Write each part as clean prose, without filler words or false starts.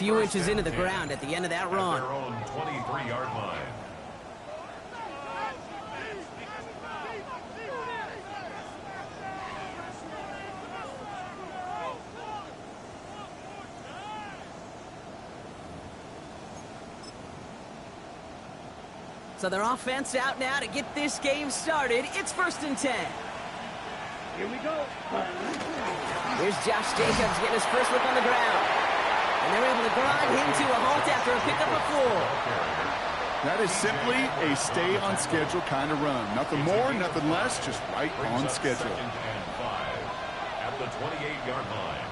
few inches into the ground at the end of that run. Their own 23-yard line. So their offense out now to get this game started. It's 1st and 10. Here we go. Here's Josh Jacobs getting his first look on the ground. And they're able to grind him to a halt after a pickup of 4. That is simply a stay-on-schedule kind of run. Nothing more, nothing less, just right on schedule. 2nd and 5 at the 28-yard line.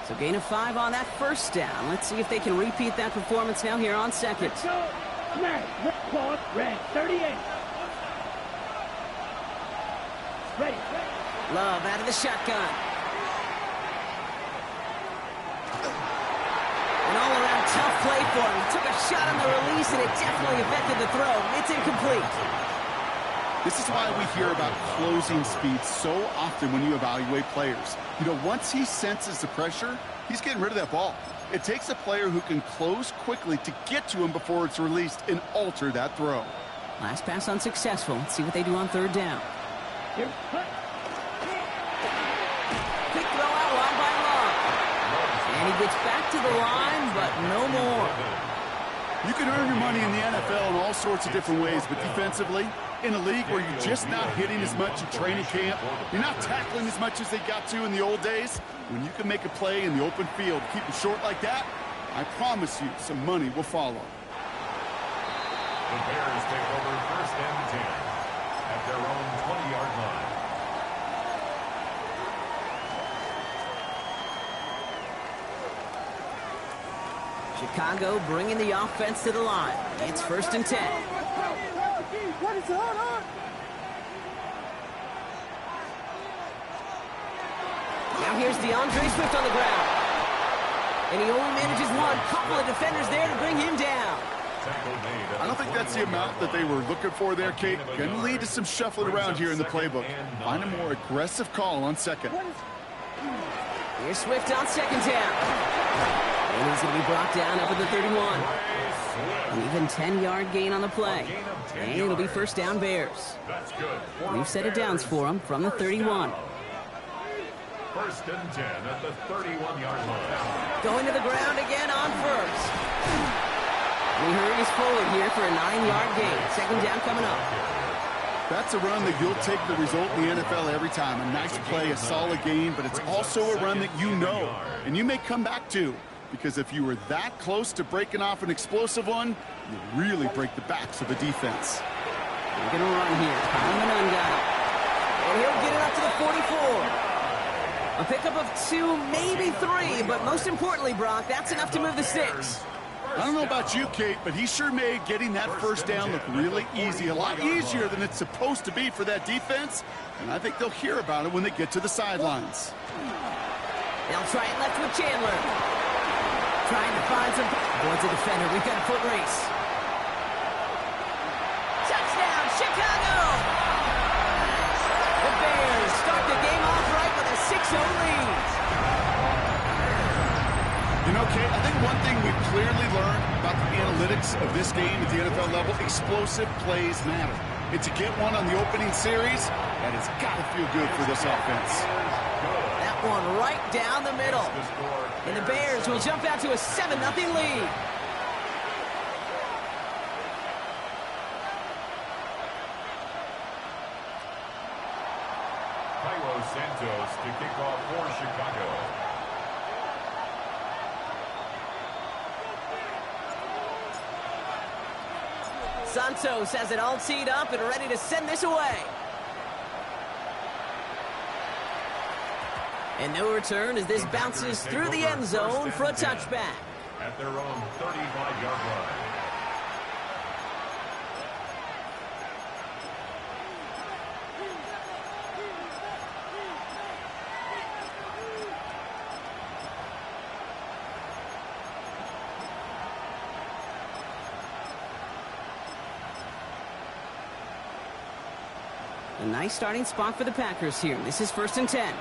So gain of 5 on that first down. Let's see if they can repeat that performance now here on 2nd. Let's go. Pause. Red. 38. Ready. Love out of the shotgun. An all-around tough play for him. He took a shot on the release, and it definitely affected the throw. It's incomplete. This is why we hear about closing speed so often when you evaluate players. You know, once he senses the pressure, he's getting rid of that ball. It takes a player who can close quickly to get to him before it's released and alter that throw. Last pass unsuccessful. Let's see what they do on 3rd down. Here. Quick throw out wide by Love. And he gets back to the line, but no more. You can earn your money in the NFL in all sorts of different ways, but defensively, in a league where you're just not hitting as much in training camp, you're not tackling as much as they got to in the old days, when you can make a play in the open field, keep it short like that, I promise you some money will follow. The Bears take over 1st and 10 at their own 20-yard line. Chicago bringing the offense to the line. It's 1st and 10. What is going on? Now here's DeAndre Swift on the ground. And he only manages one. Couple of defenders there to bring him down. I don't think that's the amount that they were looking for there, Kate. Going to lead to some shuffling around here in the playbook. Find a more aggressive call on 2nd. Here's Swift on 2nd down. And he's going to be brought down up at the 31. An even 10-yard gain on the play. And it'll be 1st down Bears. We've set it downs for him from the 31. 1st and 10 at the 31-yard line. Going to the ground again on 1st. He hurries forward here for a 9-yard gain. 2nd down coming up. That's a run that you'll take the result in the NFL every time. A nice play, a solid gain, but it's also a run that you know and you may come back to. Because if you were that close to breaking off an explosive one, you really break the backs of the defense. They're going to run here. Kyle got it. And he'll get it up to the 44. A pickup of 2, maybe 3, but most importantly, Brock, that's enough to move the sticks. I don't know about you, Kate, but he sure made getting that 1st down look really easy. A lot easier than it's supposed to be for that defense. And I think they'll hear about it when they get to the sidelines. They'll try it left with Chandler. Trying to find some... Towards the defender. We've got a foot race. Touchdown, Chicago! The Bears start the game off right with a 6-0 lead. You know, Kate, I think one thing we've clearly learned about the analytics of this game at the NFL level, explosive plays matter. And to get one on the opening series, that has got to feel good for this offense. That one right down the middle. And the Bears will jump out to a 7-0 lead. Cairo Santos to kick off for Chicago. Santos has it all teed up and ready to send this away. And no return as this bounces through the end zone for a touchback. At their own 35-yard line. A nice starting spot for the Packers here. This is 1st and 10.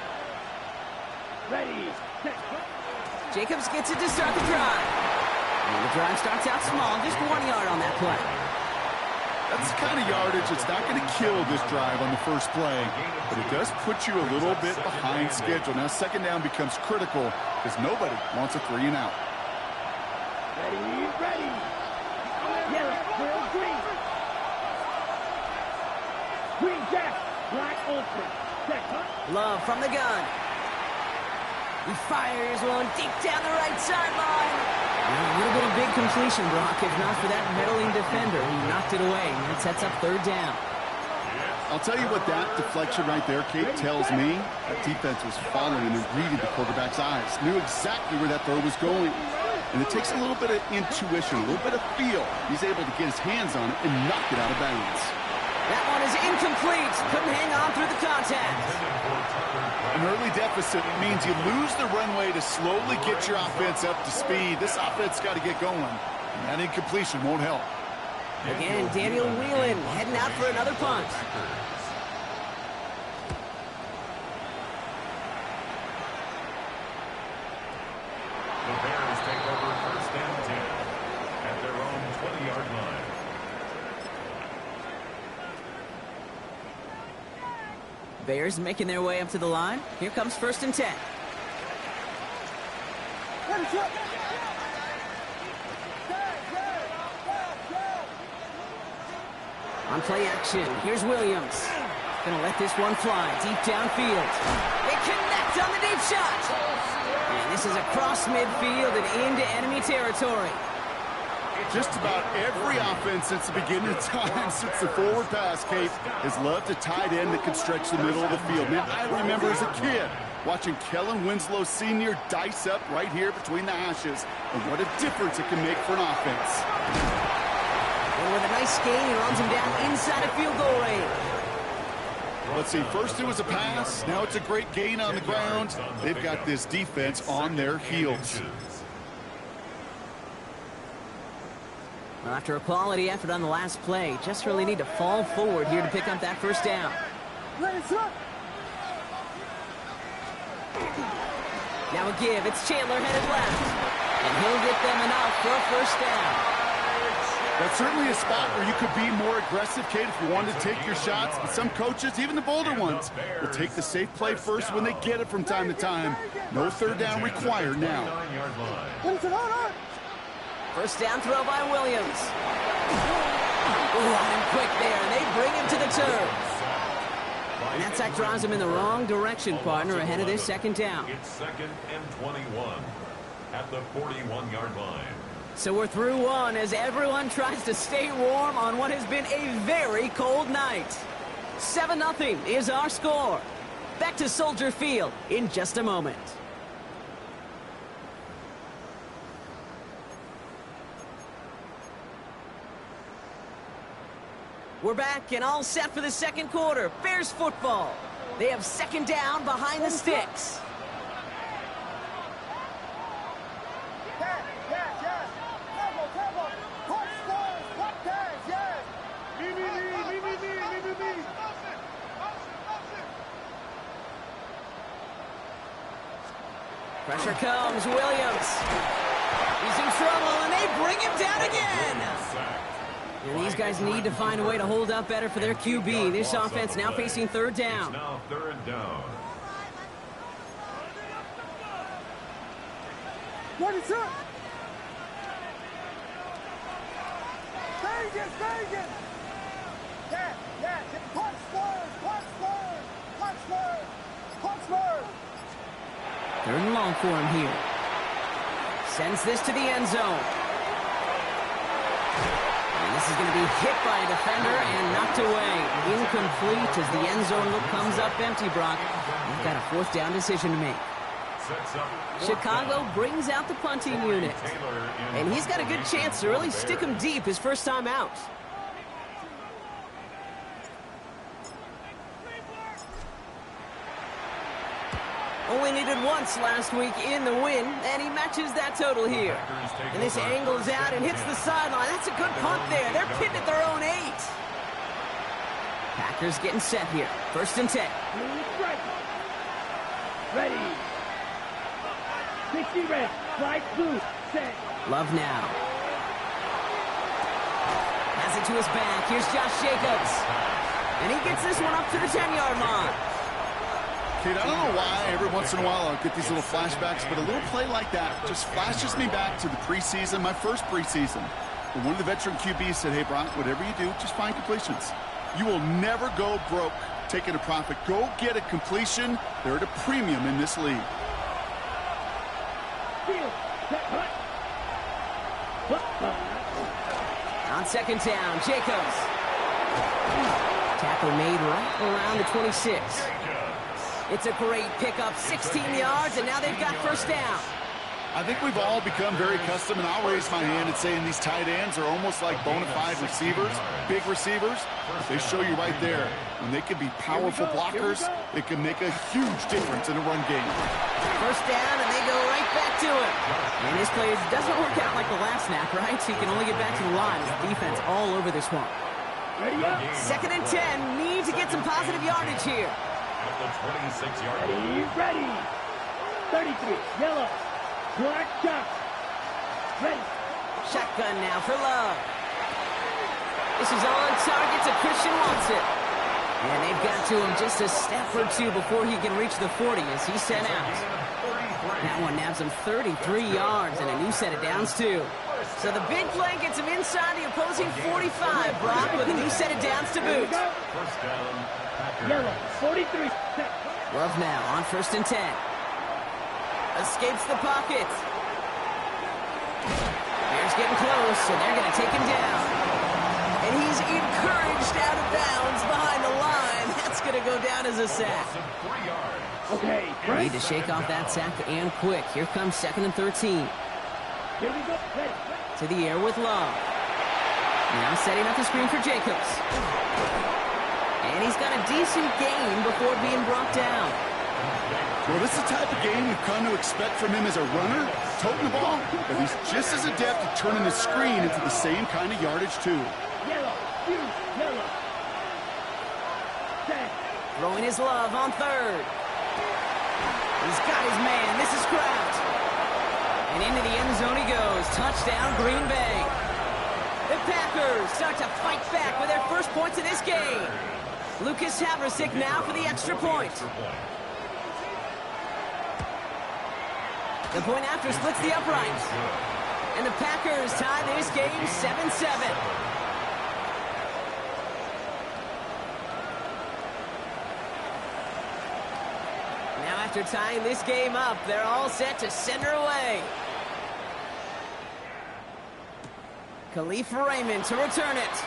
Ready. Jacobs gets it to start the drive. And the drive starts out small, just 1 yard on that play. That's the kind of yardage that's not going to kill this drive on the first play, but it does put you a little bit behind schedule. Now, second down becomes critical because nobody wants a 3 and out. Ready, ready. Yellow, grill, green. Green jack, black ultra. Check, huh? Love from the gun. He fires one deep down the right sideline. A little bit of big completion, Brock, if not for that meddling defender. He knocked it away, and that sets up third down. I'll tell you what that deflection right there, Kate, tells me. That defense was following and reading the quarterback's eyes. Knew exactly where that throw was going. And it takes a little bit of intuition, a little bit of feel. He's able to get his hands on it and knock it out of bounds. That one is incomplete. Couldn't hang on through the contact. An early deficit means you lose the runway to slowly get your offense up to speed. This offense got to get going, and that incompletion won't help. Again, Daniel Whelan heading out for another punt. The Bears take over first and 10 at their own 20-yard line. Bears making their way up to the line. Here comes first and 10. On play action, here's Williams. Gonna let this one fly deep downfield. They connect on the deep shot. And this is across midfield and into enemy territory. Just about every offense since the beginning of time, since the forward pass, Kate, has loved a tight end that can stretch the middle of the field. Man, I remember as a kid watching Kellen Winslow Sr. dice up right here between the hashes, and what a difference it can make for an offense. And with a nice gain, he runs him down inside a field goal range. Let's see, first it was a pass, now it's a great gain on the ground. They've got this defense on their heels. Well, after a quality effort on the last play, just really need to fall forward here to pick up that first down. Now a give, it's Chandler headed left. And he'll get them enough for a first down. That's certainly a spot where you could be more aggressive, Kate, if you wanted to take your shots. But some coaches, even the bolder ones, will take the safe play first when they get it from time to time. No third down required now. First down throw by Williams. Line quick there, and they bring him to the turf. And that sack drives him in the wrong direction, partner, ahead of this second down. It's second and 21 at the 41-yard line. So we're through one as everyone tries to stay warm on what has been a very cold night. 7-0 is our score. Back to Soldier Field in just a moment. We're back and all set for the second quarter. Bears football. They have second down behind the sticks. Pressure comes, Williams. He's in trouble, and they bring him down again. And these guys need to find a way to hold up better for their QB. This offense now facing third down. It's now third down. What is up? Vegas, Vegas! Yeah, punch word, punch word, punch word, punch word. Third and long for him here. Sends this to the end zone. And this is going to be hit by a defender and knocked away. Incomplete as the end zone look comes up empty, Brock. You've got a fourth down decision to make. Chicago brings out the punting unit. And he's got a good chance to really stick him deep his first time out. Only needed once last week in the win, and he matches that total here. And this angles out and hits the sideline. That's a good punt there. They're pitting at their own 8. Packers getting set here. First and 10. Ready. 60 red. Slide blue. Set. Love now. Has it to his back. Here's Josh Jacobs. And he gets this one up to the 10-yard line. Kid, I don't know why every once in a while I'll get these little flashbacks, but a little play like that just flashes me back to the preseason, my first preseason. When one of the veteran QBs said, hey, Brock, whatever you do, just find completions. You will never go broke taking a profit. Go get a completion. They're at a premium in this league. On second down, Jacobs. Tackle made right around the 26. It's a great pickup, 16 yards, and now they've got first down. I think we've all become very accustomed, and I'll raise my hand and saying these tight ends are almost like bona fide receivers, big receivers. They show you right there, when they can be powerful blockers, it can make a huge difference in a run game. First down, and they go right back to it. And this play doesn't work out like the last snap, right? So he can only get back to the line as the defense all over this one. Second and 10, need to get some positive yardage here. At the 26-yard line. Ready. 33. Yellow. Black Chuck. Ready. Shotgun now for Love. This is on target to Christian Watson. And they've got to him just a step or two before he can reach the 40 as he's sent out. That one nabs him 33 yards and a new set of downs, too. So the big play gets him inside the opposing 45, Brock, with a new set of downs to boot. First down. Yellow. 43. Love now on first and 10. Escapes the pocket. Bears getting close, and they're going to take him down. And he's encouraged out of bounds behind the line. That's going to go down as a sack. Okay. Need to shake off that sack and quick. Here comes second and 13. Here we go. Ready. To the air with Love. Now setting up the screen for Jacobs. And he's got a decent gain before being brought down. Well, this is the type of game we've come to expect from him as a runner, toting the ball, but he's just as adept at turning the screen into the same kind of yardage, too. Yellow. Yellow. Set. Throwing his Love on third. He's got his man. This is Kraft. And into the end zone he goes. Touchdown, Green Bay. The Packers start to fight back with their first points of this game. Lucas Havrisik now for the extra point. The point after splits the uprights. And the Packers tie this game 7-7. Now after tying this game up, they're all set to send her away. Khalif Raymond to return it.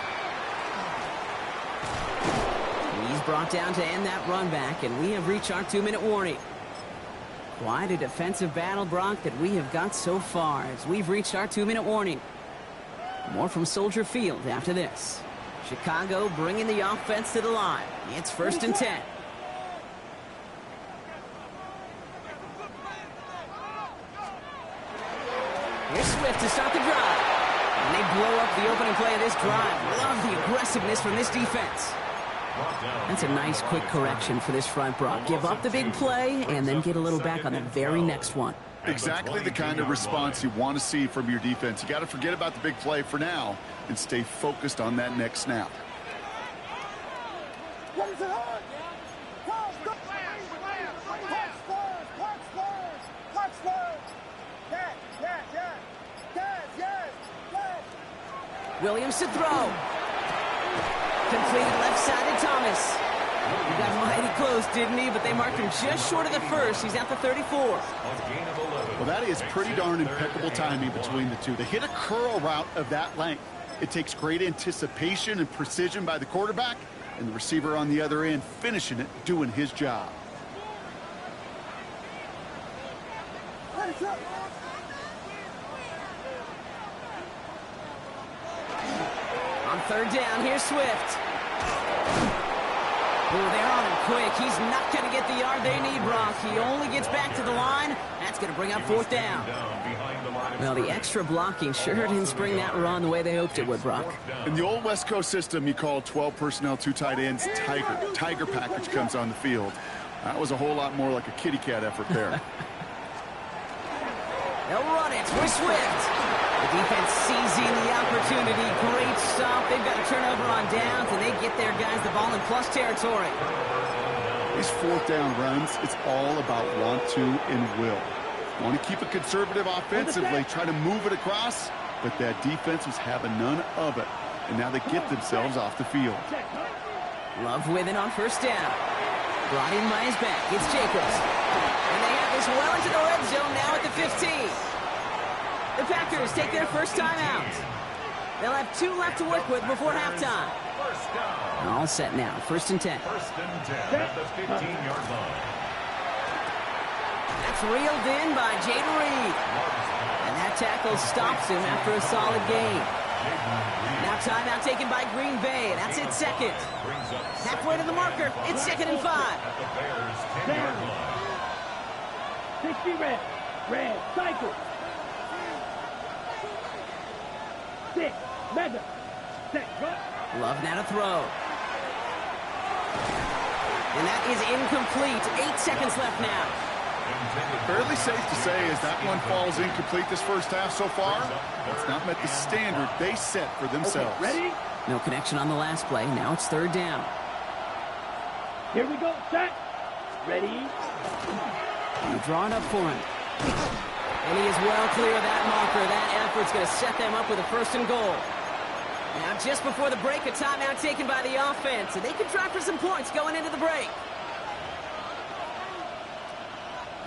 He's brought down to end that run back, and we have reached our 2-minute warning. Quite a defensive battle, Brock, that we have got so far as we've reached our 2-minute warning. More from Soldier Field after this. Chicago bringing the offense to the line. It's first and 10. Here's Swift to start the drive. And they blow up the opening play of this drive. Love the aggressiveness from this defense. That's a nice quick correction for this front, Brock. Give up the big play and then get a little back on the very next one. Exactly the kind of response you want to see from your defense. You got to forget about the big play for now and stay focused on that next snap. Williams to throw. Completed left side to Thomas. He got mighty close, didn't he? But they marked him just short of the first. He's at the 34. Well, that is pretty darn impeccable timing between the two. They hit a curl route of that length. It takes great anticipation and precision by the quarterback, and the receiver on the other end finishing it, doing his job. On third down, here's Swift. Oh, they're on him quick. He's not going to get the yard they need, Brock. He only gets back to the line. That's going to bring up fourth down. Well, the extra blocking sure didn't spring that run the way they hoped it would, Brock. In the old West Coast system, you call 12 personnel, 2 tight ends, Tiger. Tiger package comes on the field. That was a whole lot more like a kitty cat effort there. They'll run it with Swift. The defense seizing the opportunity. Great stop. They've got a turnover on downs, and they get their guys the ball in plus territory. These fourth down runs, it's all about want to and will. Want to keep it conservative offensively, try to move it across, but that defense was having none of it, and now they get themselves off the field. Love with it on first down. Brought in by his back. It's Jacobs. And they have this well into the red zone now at the 15. The Packers take their first time out. They'll have 2 left to work with before halftime. First down. All set now. First and 10. First and 10 at the 15-yard line. That's reeled in by Jaden Reed. And that tackle stops him after a solid gain. Now timeout taken by Green Bay. That's it, second. Halfway to the marker. It's 2nd and 5. At the Bears' 10-yard line. 60 red. Red. Cycle. 6. Mega. 6. Run. Love now to throw. And that is incomplete. 8 seconds left now. Fairly safe to say as that one falls incomplete this first half so far, it's not met the standard they set for themselves. Okay, ready? No connection on the last play. Now it's 3rd down. Here we go. Set. Ready? You draw it up for him. And he is well clear of that marker. That effort's going to set them up with a 1st and goal. Now just before the break, a timeout taken by the offense. And they can try for some points going into the break.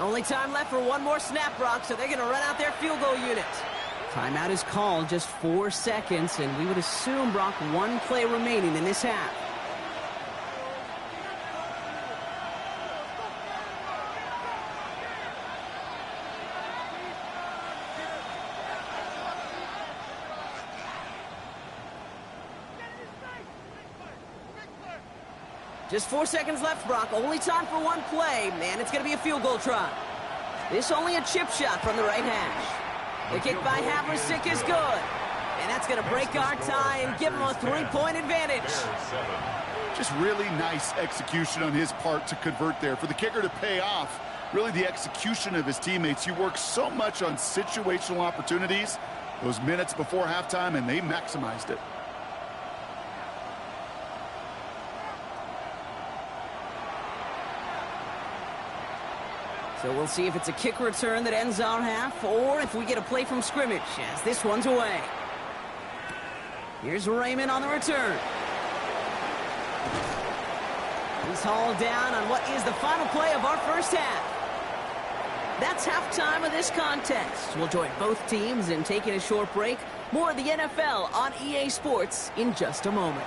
Only time left for one more snap, Brock, so they're going to run out their field goal unit. Timeout is called, just 4 seconds, and we would assume, Brock, 1 play remaining in this half. Just 4 seconds left, Brock. Only time for 1 play. Man, it's going to be a field goal try. This only a chip shot from the right hash. The kick by Haversick is good. And that's going to break our tie and give them a 3-point advantage. Just really nice execution on his part to convert there. For the kicker to pay off, really the execution of his teammates. You work so much on situational opportunities those minutes before halftime, and they maximized it. So we'll see if it's a kick return that ends our half, or if we get a play from scrimmage, as this one's away. Here's Raymond on the return. He's hauled down on what is the final play of our first half. That's halftime of this contest. We'll join both teams in taking a short break. More of the NFL on EA Sports in just a moment.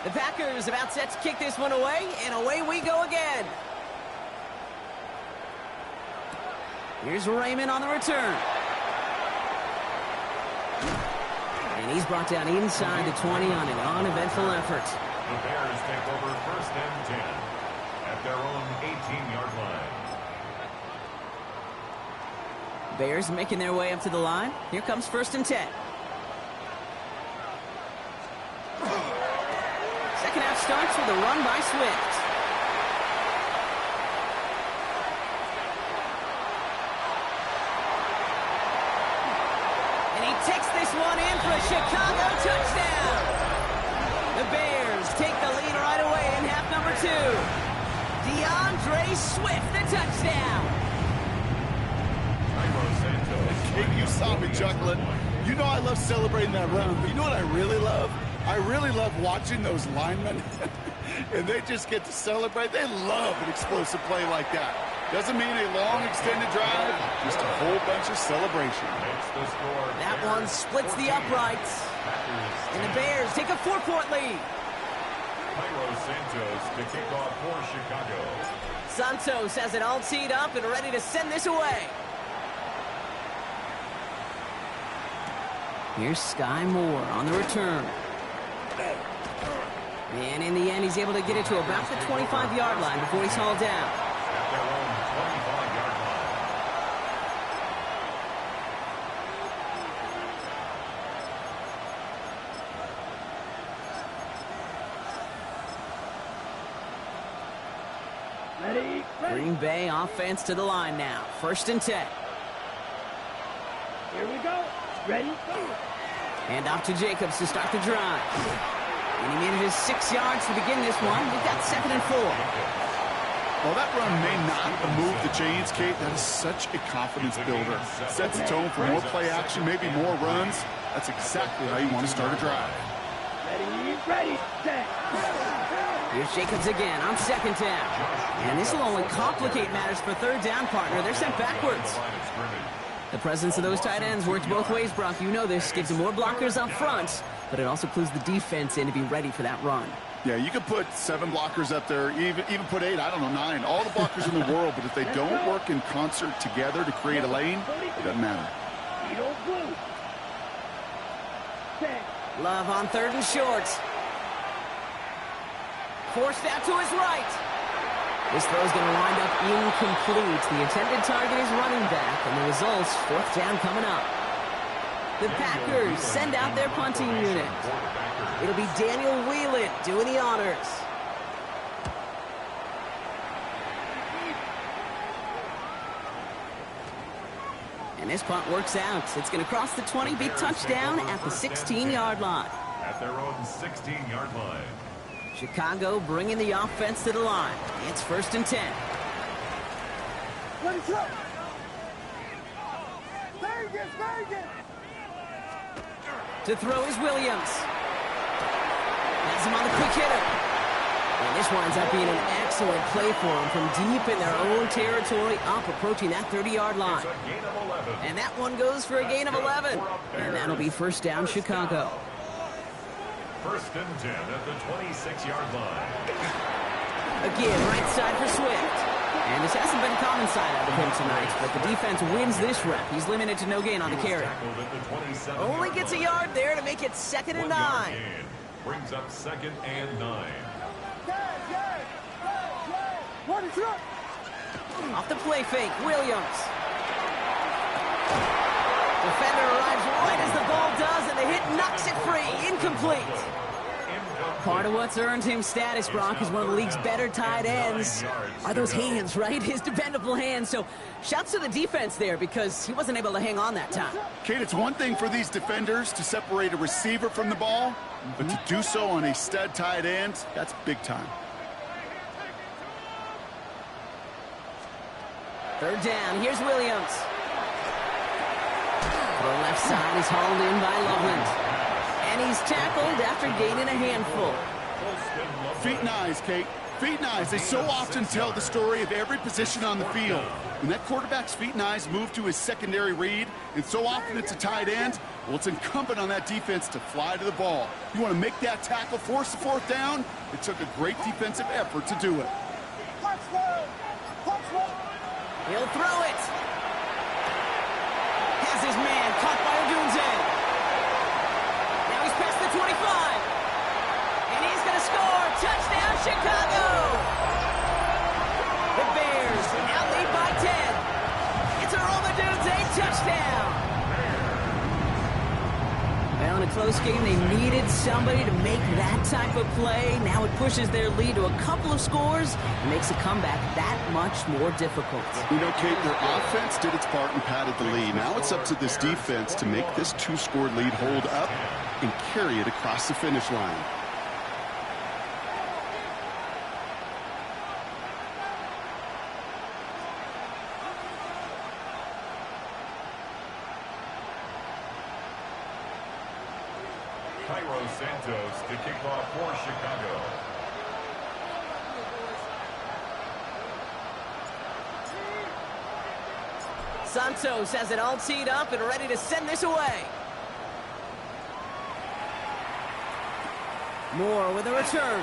The Packers about set to kick this one away, and away we go again. Here's Raymond on the return. And he's brought down inside the 20 on an uneventful effort. The Bears take over 1st and 10 at their own 18-yard line. Bears making their way up to the line. Here comes 1st and 10. Second half starts with a run by Swift. And he takes this one in for a Chicago touchdown. The Bears take the lead right away in half number 2. DeAndre Swift, the touchdown. Hey, you saw me chuckling. You know I love celebrating that run, but you know what I really love? I really love watching those linemen, and they just get to celebrate. They love an explosive play like that. Doesn't mean a long extended drive, just a whole bunch of celebration. That one splits the uprights, and the Bears take a 4-point lead. Cairo Santos to kick off for Chicago. Santos has it all teed up and ready to send this away. Here's Sky Moore on the return. And in the end, he's able to get it to about the 25-yard line before he's hauled down. At their own 25-yard line. Ready, ready. Green Bay offense to the line now. 1st and 10. Here we go. Ready, go. Hand off to Jacobs to start the drive. And he manages 6 yards to begin this one. We've got 2nd and 4. Well, that run may not move the chains, Kate. That is such a confidence builder. Sets the tone for more play action, maybe more runs. That's exactly how you want to start a drive. Ready, ready, set. Here's Jacobs again on 2nd down. And this will only complicate matters for 3rd down, partner. They're sent backwards. The presence of those tight ends works both ways, Brock. You know this. Gives them more blockers up front, but it also clues the defense in to be ready for that run. Yeah, you could put 7 blockers up there, even put 8, I don't know, 9. All the blockers in the world, but if they don't work in concert together to create a lane, it doesn't matter. Love on 3rd and short. Forced out to his right. This throw is going to wind up incomplete. The intended target is running back, and the results, 4th down coming up. The Packers send out their punting unit. It'll be Daniel Whelan doing the honors. And this punt works out. It's going to cross the 20, be touchdown at the 16-yard line. At their own 16-yard line. Chicago bringing the offense to the line. It's 1st and 10. Ready, go. Vegas, Vegas. To throw is Williams. Has him on the quick hitter. And this winds up being an excellent play for him from deep in their own territory, up approaching that 30-yard line. And that one goes for a gain of 11. And that'll be 1st down, Chicago. 1st and 10 at the 26-yard line. Again, right side for Swift. And this hasn't been a common side out of him tonight, but the defense wins this rep. He's limited to no gain on the carry. Only gets a yard there to make it 2nd and 9. Brings up 2nd and 9. Off the play fake, Williams. Defender arrives right as the ball does, and the hit knocks it free. Incomplete. Part of what's earned him status, Brock, is one of the league's better tight ends. Are those hands, right? His dependable hands. So shouts to the defense there because he wasn't able to hang on that time. Kate, it's one thing for these defenders to separate a receiver from the ball, but to do so on a stud tight end, that's big time. 3rd down, here's Williams. The left side is hauled in by Loveland. And he's tackled after gaining a handful. Feet and eyes, Kate. Feet and eyes. They so often tell the story of every position on the field. When that quarterback's feet and eyes move to his secondary read, and so often it's a tight end, well, it's incumbent on that defense to fly to the ball. You want to make that tackle, force the 4th down? It took a great defensive effort to do it. He'll throw it. Has his man caught by Odunze. Now he's past the 25. And he's going to score. Touchdown, Chicago. The Bears now lead by 10. It's a Rome Odunze touchdown. Well, in a close game, they needed somebody to make that type of play. Now it pushes their lead to a couple of scores and makes a comeback that much more difficult. You know, Kate, their offense did its part and padded the lead. Now it's up to this defense to make this 2-score lead hold up and carry it across the finish line. Cairo Santos to kick off for Chicago. Santos has it all teed up and ready to send this away. Moore with a return.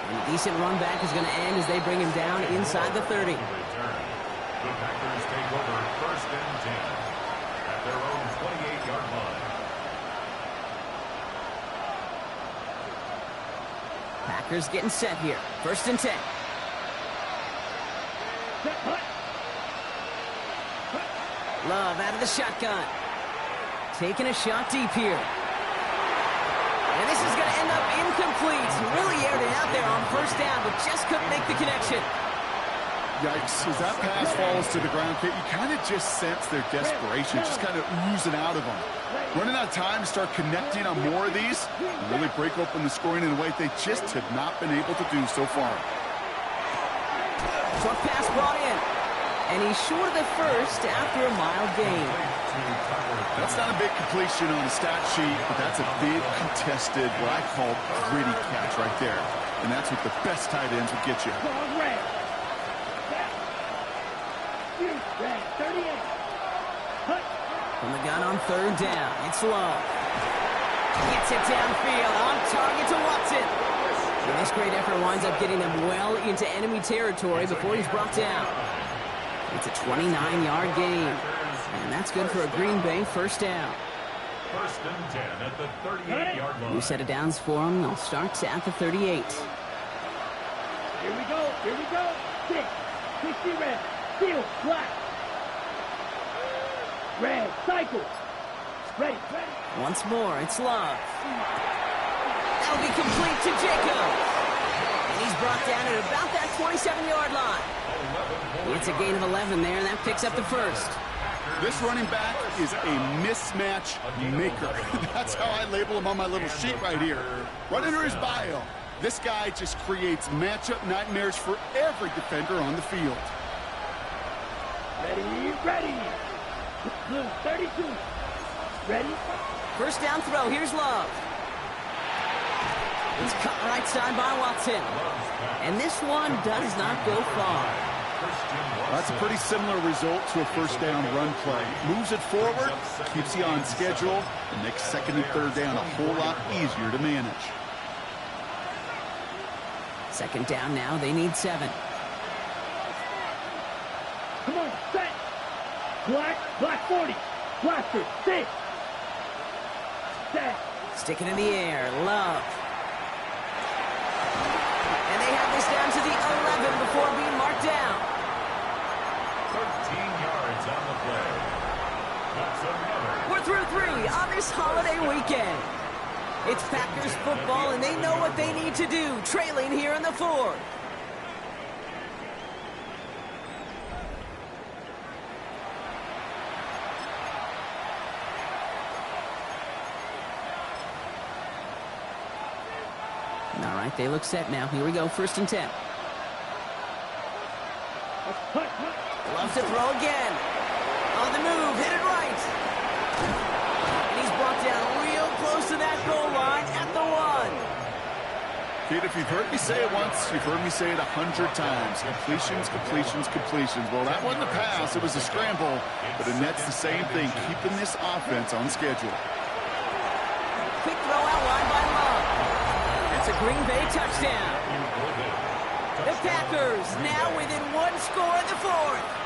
And a decent run back is going to end as they bring him down inside the 30. The Packers take over 1st and 10 at their own 28-yard line. Packers getting set here. 1st and 10. Love out of the shotgun. Taking a shot deep here. And this is going to end up incomplete. Really aired it out there on first down, but just couldn't make the connection. Yikes, as that pass falls to the ground, Kate, you kind of just sense their desperation, just kind of oozing out of them. Running out of time to start connecting on more of these, and really break open the scoring in a way they just have not been able to do so far. Short pass brought in. And he's short of the first after a mild gain. That's not a big completion on a stat sheet, but that's a big contested, what I call gritty catch right there. And that's what the best tight ends will get you. From the gun on third down, it's Love. Gets it downfield, on target to Watson. And this great effort winds up getting them well into enemy territory before he's brought down. It's a 29-yard gain, and that's good for a Green Bay first down. First and 10 at the 38-yard line. New set of downs for them. They'll start at the 38. Here we go. 6, 60 red, steel, black. Red, cycle. Ready. Once more, it's Love. That'll be complete to Jacobs. And he's brought down at about that 27-yard line. It's a gain of 11 there, and that picks up the first. This running back is a mismatch maker. That's how I label him on my little sheet right here. Right under his bio. This guy just creates matchup nightmares for every defender on the field. Ready. Blue, 32. Ready? First down throw. Here's Love. He's cut right side by Watson. And this one does not go far. That's a pretty similar result to a first down run play. Moves it forward, keeps you on schedule, and makes second and third down a whole lot easier to manage. Second down now. They need 7. Come on, set. Black 40. Blaster, 6. Set. Stick it in the air. Love. And they have this down to the 11 before being marked down. 13 yards on the play. That's another. We're through 3 on this holiday weekend. It's Packers football, and they know what they need to do, trailing here in the 4th. All right, they look set now. Here we go, first and 10. Loves to throw again. On the move, hit it right. And he's brought down real close to that goal line at the 1. Kid, if you've heard me say it once, you've heard me say it 100 times. Completions. Well, that wasn't a pass. It was a scramble. But it nets the same thing, keeping this offense on schedule. Quick throw out wide by Love. It's a Green Bay touchdown. The Packers now within 1 score in the 4th.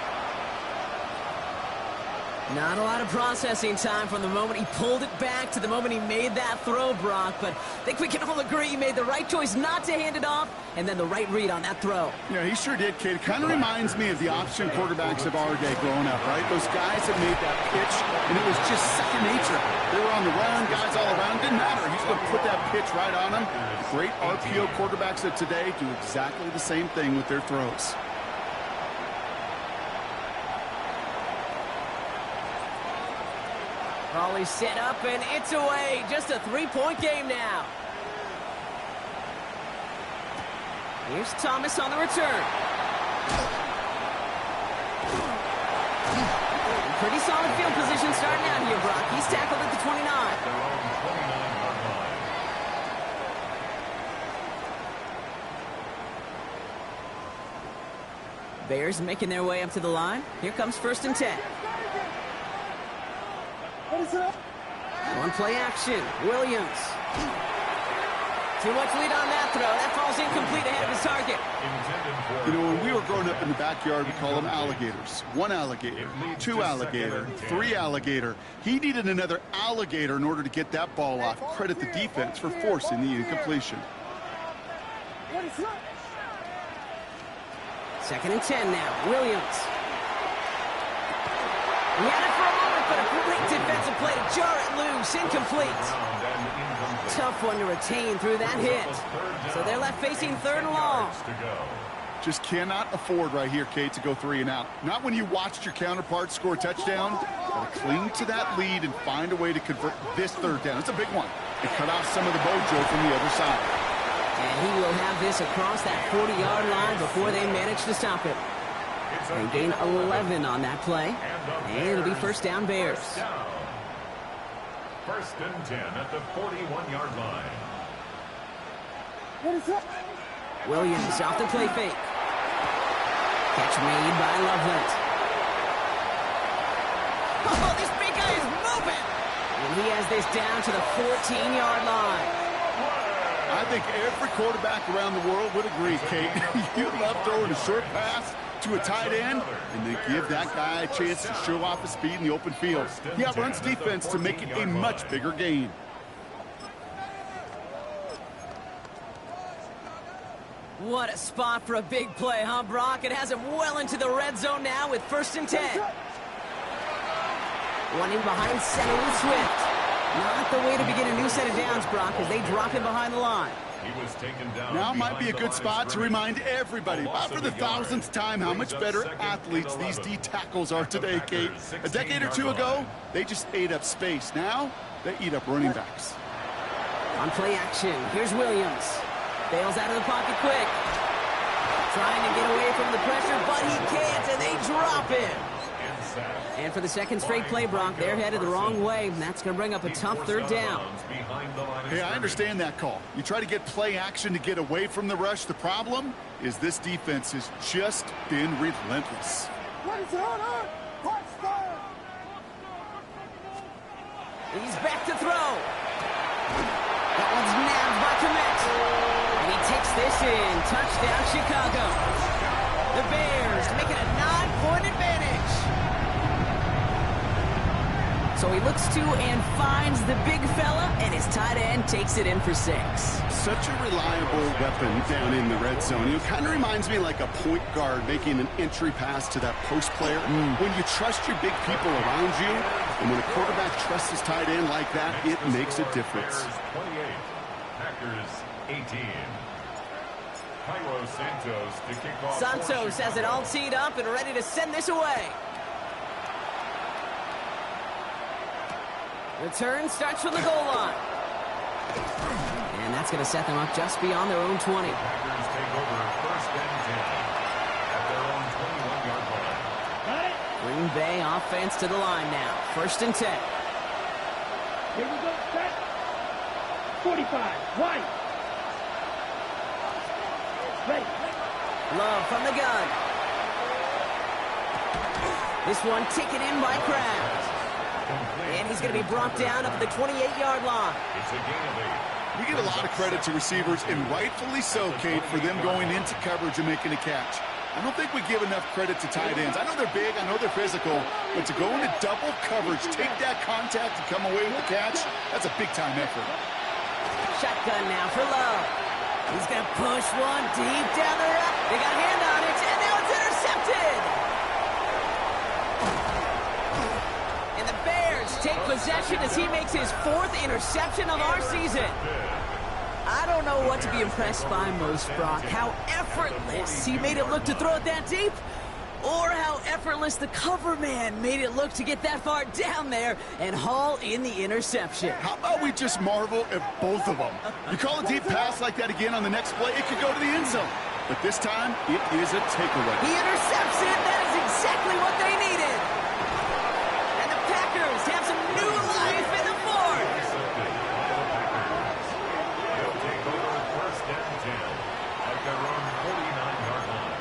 Not a lot of processing time from the moment he pulled it back to the moment he made that throw, Brock. But I think we can all agree he made the right choice not to hand it off, and then the right read on that throw. Yeah, he sure did, kid. It kind of reminds me of the option quarterbacks of our day growing up, right? Those guys that made that pitch, and it was just second nature. They were on the run, guys all around. Didn't matter. He's going to put that pitch right on them. Great RPO quarterbacks of today do exactly the same thing with their throws. Crawley's set up, and it's away. Just a 3-point game now. Here's Thomas on the return. Pretty solid field position starting out here, Brock. He's tackled at the 29. Their own 29-yard line. Bears making their way up to the line. Here comes first and 10. One play action. Williams. Too much lead on that throw. That falls incomplete ahead of his target. You know, when we were growing up in the backyard, we call them alligators. 1 alligator, 2 alligator, 3 alligator. He needed another alligator in order to get that ball off. Credit the defense for forcing the incompletion. Second and 10 now. Williams. He had it for a moment, but a great defensive play to jar it loose. Incomplete. tough one to retain through that hit. So they're left facing 3rd and long. Just cannot afford right here, Kate, to go 3 and out. Not when you watched your counterpart score a touchdown. Got to cling to that lead and find a way to convert this 3rd down. It's a big one. And cut off some of the mojo from the other side. And he will have this across that 40-yard line before they manage to stop it. They gain 11 on that play. And it'll be 1st down Bears. 1st and 10 at the 41-yard line. What is that? Williams off the play fake. Catch made by Loveland. Oh, this big guy is moving! And he has this down to the 14-yard line. I think every quarterback around the world would agree, Kate. You love throwing a short pass to a tight end, and they give that guy a chance to show off his speed in the open field. He outruns defense to make it a much bigger gain. What a spot for a big play, huh, Brock? It has him well into the red zone now with 1st and 10. Running behind center with Swift. Not the way to begin a new set of downs, Brock, as they drop him behind the line. He was taken down. Now might be a good spot to remind everybody, about for the 1000th time, how much better athletes these D tackles are today, Kate. A decade or 2 ago, they just ate up space. Now, they eat up running backs. On play action, here's Williams. Bails out of the pocket quick. Trying to get away from the pressure, but he can't, and they drop him. And for the 2nd straight play, Brock, they're headed the wrong way, and that's going to bring up a tough 3rd down. Hey, I understand that call. You try to get play action to get away from the rush. The problem is this defense has just been relentless. What is on? Touchdown! He's back to throw. That one's nabbed by Komet. And he takes this in. Touchdown, Chicago. The Bears make it a 9-point advantage. So he looks to and finds the big fella, and his tight end takes it in for 6. Such a reliable weapon down in the red zone. It kind of reminds me like a point guard making an entry pass to that post player. When you trust your big people around you, and when a quarterback trusts his tight end like that, it makes a difference. Bears 28, Packers 18. Cairo Santos to kick off. Santos has it all teed up and ready to send this away. Return starts from the goal line. And that's going to set them up just beyond their own 20. Packers take over 1st and 10 at their own 21-yard line. Green Bay offense to the line now. 1st and 10. Here we go, set. 45, right. Ready. Love from the gun. This one taken in by Kraft. And he's going to be brought down up at the 28-yard line. It's a gain of 8. We give a lot of credit to receivers, and rightfully so, Kate, for them going into coverage and making a catch. I don't think we give enough credit to tight ends. I know they're big, I know they're physical, but to go into double coverage, take that contact, and come away with the catch, that's a big-time effort. Shotgun now for Love. He's going to push one deep down the road. They got a hand on it, and now it's intercepted. And the Bears take possession as he makes his 4th interception of our season. I don't know what to be impressed by most, Brock. How effortless he made it look to throw it that deep, or how effortless the cover man made it look to get that far down there and haul in the interception. How about we just marvel at both of them? You call a deep pass like that again on the next play, it could go to the end zone. But this time, it is a takeaway. He intercepts it. That is exactly what they needed. And the Packers have some new life in the 4th. They'll take over 1st and 10 at their own 49-yard line.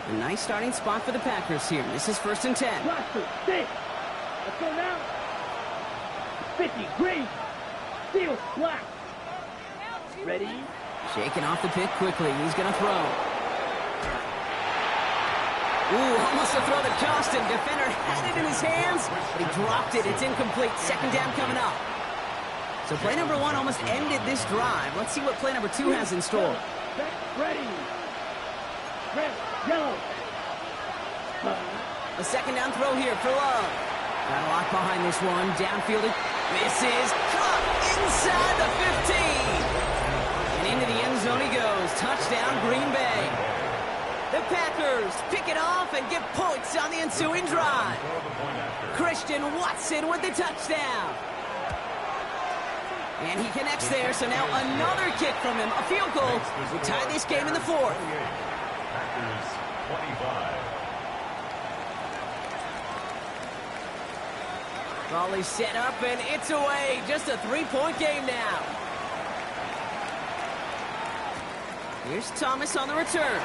A nice starting spot for the Packers here. This is 1st and 10. Roster, 6. Let's go now. 50, green. Steel, black. Ready? Shaking off the pick quickly. He's going to throw. Ooh, almost a throw that cost him. Defender had it in his hands, but he dropped it. It's incomplete. 2nd down coming up. So play number 1 almost ended this drive. Let's see what play number 2 has in store. Ready. Red, yellow. A second down throw here for Love. Got a lock behind this one. Downfield it misses. Caught inside the 15. And into the end zone he goes. Touchdown, Green Bay. The Packers pick it off and get points on the ensuing drive. Christian Watson with the touchdown. And he connects there, so now another kick from him. A field goal will tie this game in the fourth. Packers 25. Ball is set up, and it's away. Just a three-point game now. Here's Thomas on the return.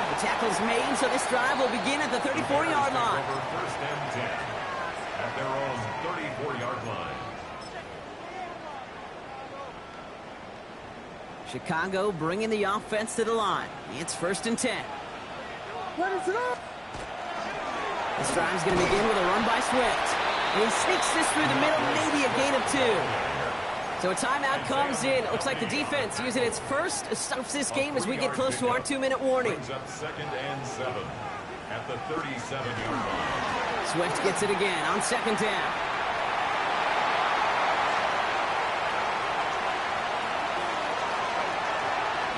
The tackle's made, so this drive will begin at the 34-yard line. First and 10 at their own 34-yard line. Chicago bringing the offense to the line. It's first and 10. What is it up? This drive's going to begin with a run by Swift. And he sneaks this through the middle, maybe a gain of 2. So a timeout comes in. It looks like the defense using its first stops this game as we get close to our 2-minute warning. Brings up second and 7 at the 37-yard line. Swift gets it again on second down.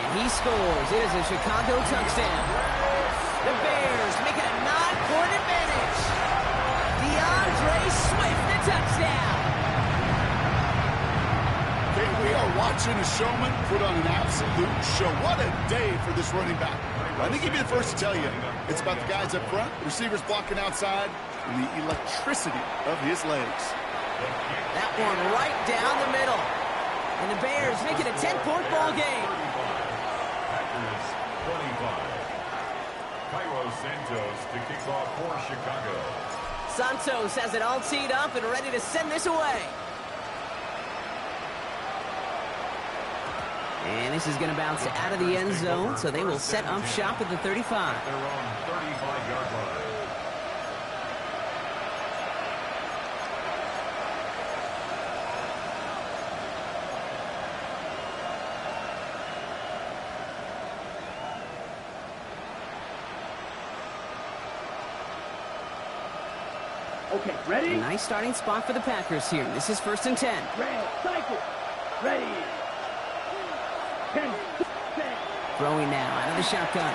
And he scores. It is a Chicago touchdown. The Bears make it a 9-point advantage. DeAndre Swift, the touchdown. Okay, we are watching a showman put on an absolute show. What a day for this running back. I think he'd be the first to tell you it's about the guys up front, the receivers blocking outside, and the electricity of his legs. That one right down the middle. And the Bears make it a 10-point ball game. Packers 25. Cairo Santos to kick off for Chicago. Santos has it all teed up and ready to send this away. And this is going to bounce out of the end zone, so they will set up shop at the 35. Their own 35-yard line. Okay, ready? A nice starting spot for the Packers here. This is first and 10. Red, cycle. Ready. 10, 10. Throwing now out of the shotgun.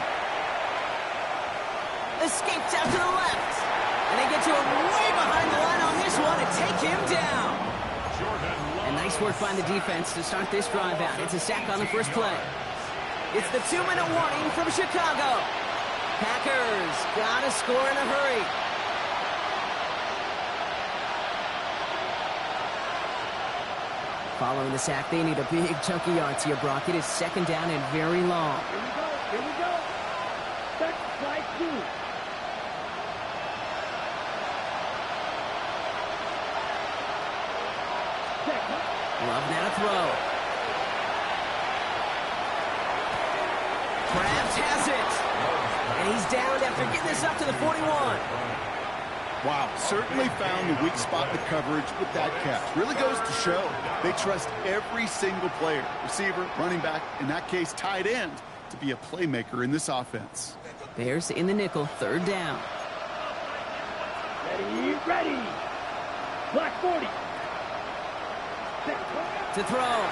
Escapes out to the left. And they get to him way behind the line on this one and take him down. And nice work by the defense to start this drive out. It's a sack on the first play. It's the 2-minute warning from Chicago. Packers got to score in a hurry. Following the sack, they need a big chunky yards here, Brock. It is second down and very long. Here we go. Here we go. Back slide 2. Love now to throw. Krabs has it. And he's down after getting this up to the 41. Wow, certainly found the weak spot in the coverage with that catch. Really goes to show they trust every single player, receiver, running back, in that case tight end, to be a playmaker in this offense. Bears in the nickel, third down. Ready, ready. Black 40. To throw.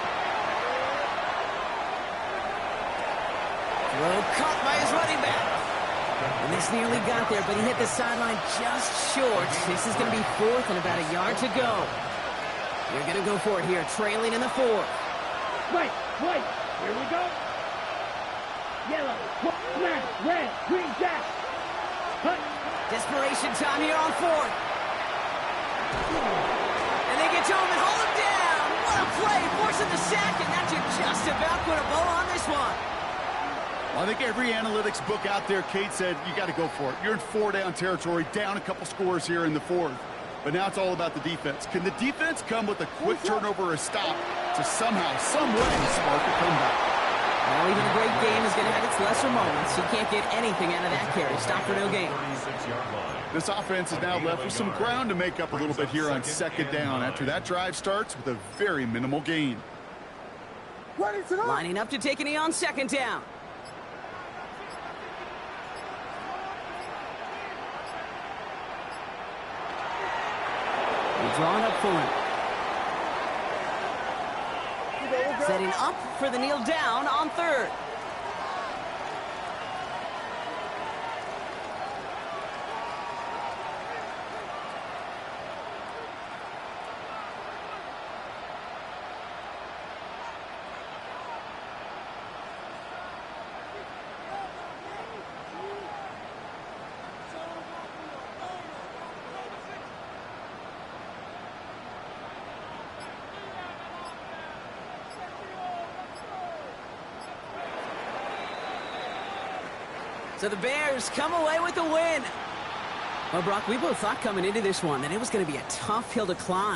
Throw caught by his running back. And this nearly got there, but he hit the sideline just short. This is going to be fourth and about a yard to go. You're going to go for it here, trailing in the fourth. Right, right. Here we go. Yellow, black, red, green, jack. Cut. Desperation time here on fourth. And they get to him and hold him down. What a play, forcing the sack, and that should just about put a bow on this one. I think every analytics book out there, Kate said, you got to go for it. You're in 4-down territory, down a couple scores here in the fourth. But now it's all about the defense. Can the defense come with a quick turnover or a stop to somehow, some way, spark a comeback? Well, even a great game is going to have its lesser moments. You can't get anything out of that carry. Stop for no gain. This offense is now left with some ground to make up a little bit here on second down after that drive starts with a very minimal gain. Lining up to take a knee on second down. drawn up for him. Setting up for the kneel down on third. So the Bears come away with the win. Well, Brock, we both thought coming into this one that it was going to be a tough hill to climb.